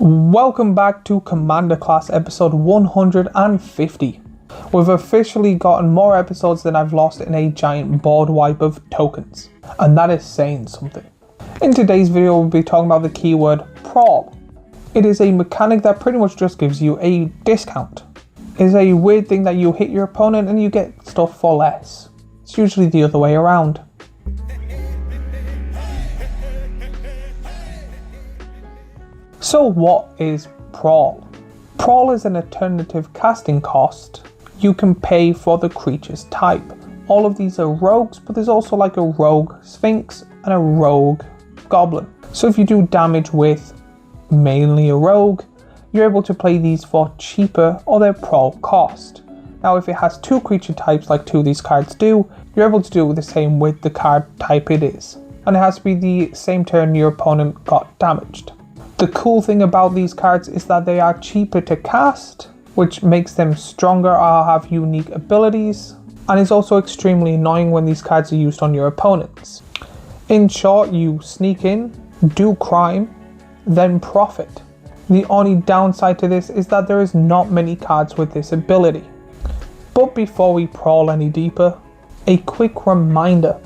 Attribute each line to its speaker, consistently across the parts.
Speaker 1: Welcome back to Commander Class episode 150. We've officially gotten more episodes than I've lost in a giant board wipe of tokens, and that is saying something. In today's video we'll be talking about the keyword Prowl. It is a mechanic that pretty much just gives you a discount. It's a weird thing that you hit your opponent and you get stuff for less. It's usually the other way around. So what is Prowl? Prowl is an alternative casting cost you can pay for the creature's type. All of these are rogues, but there's also like a rogue sphinx and a rogue goblin. So if you do damage with mainly a rogue, you're able to play these for cheaper or their Prowl cost. Now if it has two creature types like two of these cards do, you're able to do the same with the card type it is. And it has to be the same turn your opponent got damaged. The cool thing about these cards is that they are cheaper to cast, which makes them stronger or have unique abilities, and is also extremely annoying when these cards are used on your opponents. In short, you sneak in, do crime, then profit. The only downside to this is that there is not many cards with this ability. But before we prowl any deeper, a quick reminder.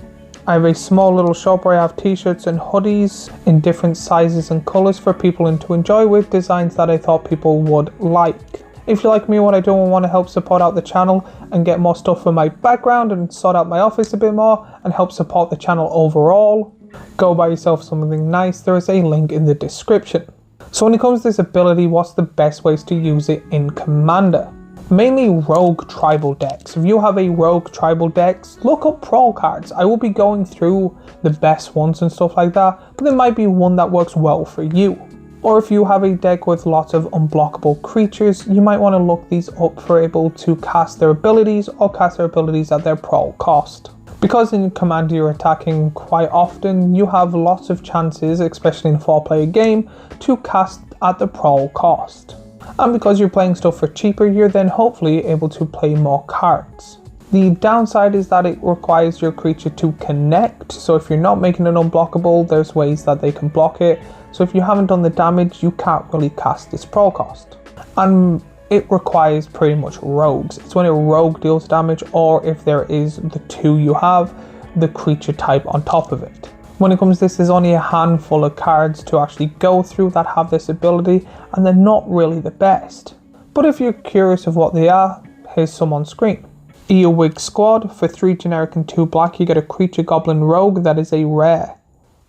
Speaker 1: I have a small little shop where I have t-shirts and hoodies in different sizes and colours for people to enjoy with designs that I thought people would like. If you like me what I do and want to help support out the channel and get more stuff for my background and sort out my office a bit more and help support the channel overall, go buy yourself something nice. There is a link in the description. So when it comes to this ability, what's the best ways to use it in Commander? Mainly rogue tribal decks. If you have a rogue tribal decks, look up Prowl cards. I will be going through the best ones and stuff like that, but there might be one that works well for you. Or if you have a deck with lots of unblockable creatures, you might want to look these up for able to cast their abilities or cast their abilities at their Prowl cost. Because in Commander you're attacking quite often, you have lots of chances, especially in a 4-player game, to cast at the Prowl cost. And because you're playing stuff for cheaper, you're then hopefully able to play more cards. The downside is that it requires your creature to connect, so if you're not making it unblockable, there's ways that they can block it. So if you haven't done the damage, you can't really cast this Prowl cost. And it requires pretty much rogues. It's when a rogue deals damage, or if there is the two you have, the creature type on top of it. When it comes to this, there's only a handful of cards to actually go through that have this ability, and they're not really the best. But if you're curious of what they are, here's some on screen. Earwig Squad, for 3 generic and 2 black, you get a creature goblin rogue that is a rare.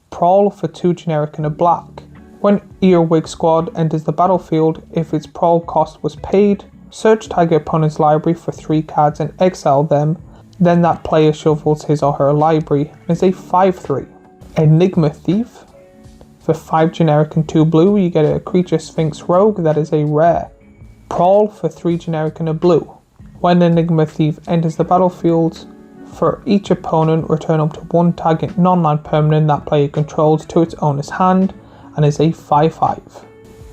Speaker 1: Prowl, for 2 generic and a black. When Earwig Squad enters the battlefield, if its Prowl cost was paid, search tag your opponent's library for 3 cards and exile them, then that player shuffles his or her library and is a 5/3. Enigma Thief, for 5 generic and 2 blue, you get a creature Sphinx Rogue that is a rare. Prowl, for 3 generic and a blue. When Enigma Thief enters the battlefield, for each opponent return up to 1 target non-land permanent that player controls to its owner's hand and is a 5/5.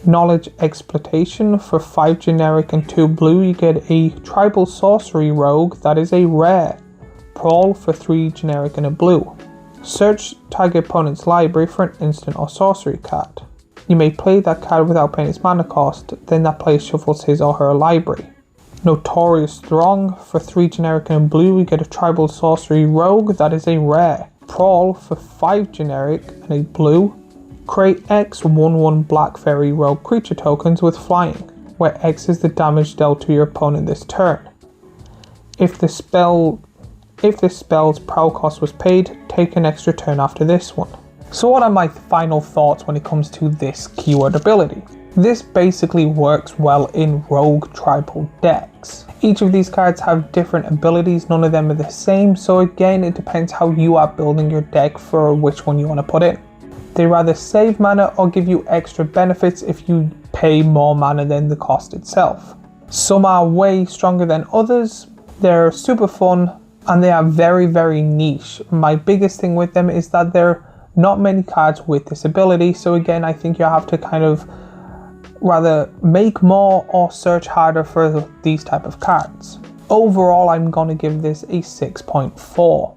Speaker 1: Knowledge Exploitation, for 5 generic and 2 blue, you get a tribal sorcery rogue that is a rare. Prowl, for 3 generic and a blue. Search target opponent's library for an instant or sorcery card. You may play that card without paying its mana cost, then that player shuffles his or her library. Notorious Throng, for 3 generic and blue, you get a tribal sorcery rogue that is a rare. Prowl, for 5 generic and a blue, create X 1/1 black fairy rogue creature tokens with flying, where X is the damage dealt to your opponent this turn. If this spell's Prowl cost was paid, take an extra turn after this one. So what are my final thoughts when it comes to this keyword ability? This basically works well in rogue tribal decks. Each of these cards have different abilities, none of them are the same, so again it depends how you are building your deck for which one you want to put in. They rather save mana or give you extra benefits if you pay more mana than the cost itself. Some are way stronger than others, they're super fun, and they are very, very niche. My biggest thing with them is that there are not many cards with this ability, so again I think you have to kind of rather make more or search harder for these type of cards. Overall I'm going to give this a 6.4.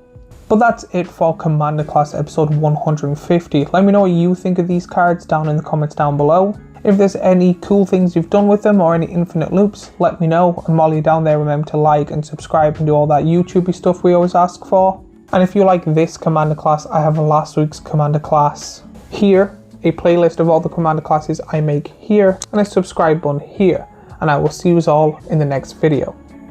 Speaker 1: But that's it for Commander Class episode 150. Let me know what you think of these cards down in the comments down below. If there's any cool things you've done with them or any infinite loops, let me know. And while you're down there, remember to like and subscribe and do all that YouTubey stuff we always ask for. And if you like this commander class, I have last week's commander class here, a playlist of all the commander classes I make here, and a subscribe button here. And I will see you all in the next video.